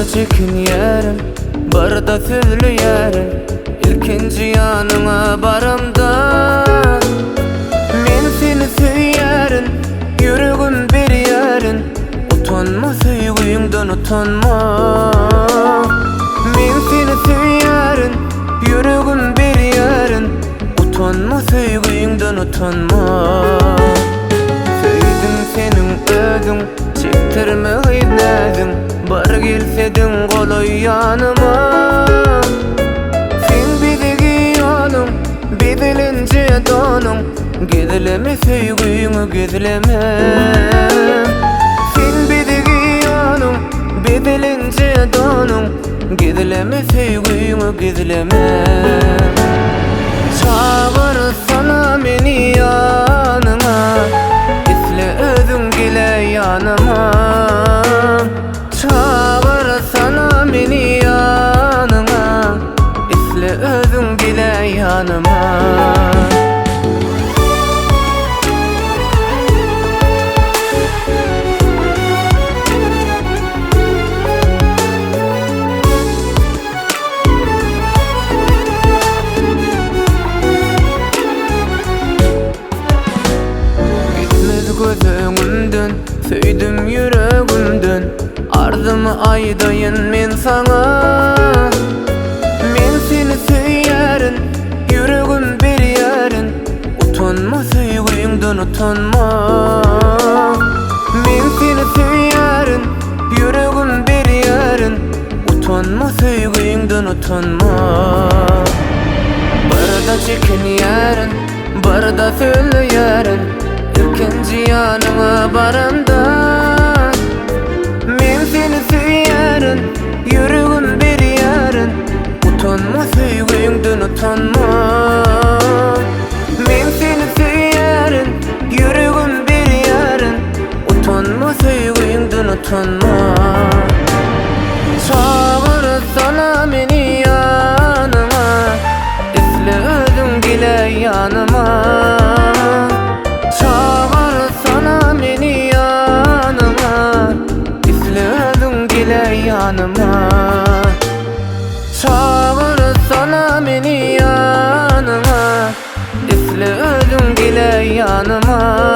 Barada çekin yerim, barada sözlü yerim. İlkinci yanına baramda men seni söylerim, yüreğim bir yerin. Utanma sevgiyimden utanma. Men seni söylerim, yüreğim bir yerin. Utanma sevgiyimden utanma. Söyledim senin özün, çektirme gidledin. Bar gelsedin kolay yanıma. Sen bidegi yolum, bidilince donum. Gizleme sevgiyini gizleme. Sen bidegi yolum, bidilince donum. Gizleme sevgiyini gizleme. Çağır sana meni yanına, isle özün gele yanıma. Çağır sana meni yanına, isle özün gele yanıma. Gözümden, söyledim yüreğimden. Arzımı aydayın men sana. Men seni söylerim, yüreğim bir yerin. Utanma sevgiyimden utanma. Men seni söylerim, yüreğim bir yerin. Utanma sevgiyimden utanma. Barada çekin yerin, barada söylü yerin. İlkinci yanıma baramda men seni söylerim, yüreğim bir yerin. Utanma sevgiyimden utanma. Men seni söylerim, yüreğim bir yerin. Utanma sevgiyimden utanma. Çağır sana meni yanıma, isle özün gele yanıma. Çağır sana meni yanıma, isle özün gele yanıma. Çağır sana meni yanıma, isle özün gele yanıma.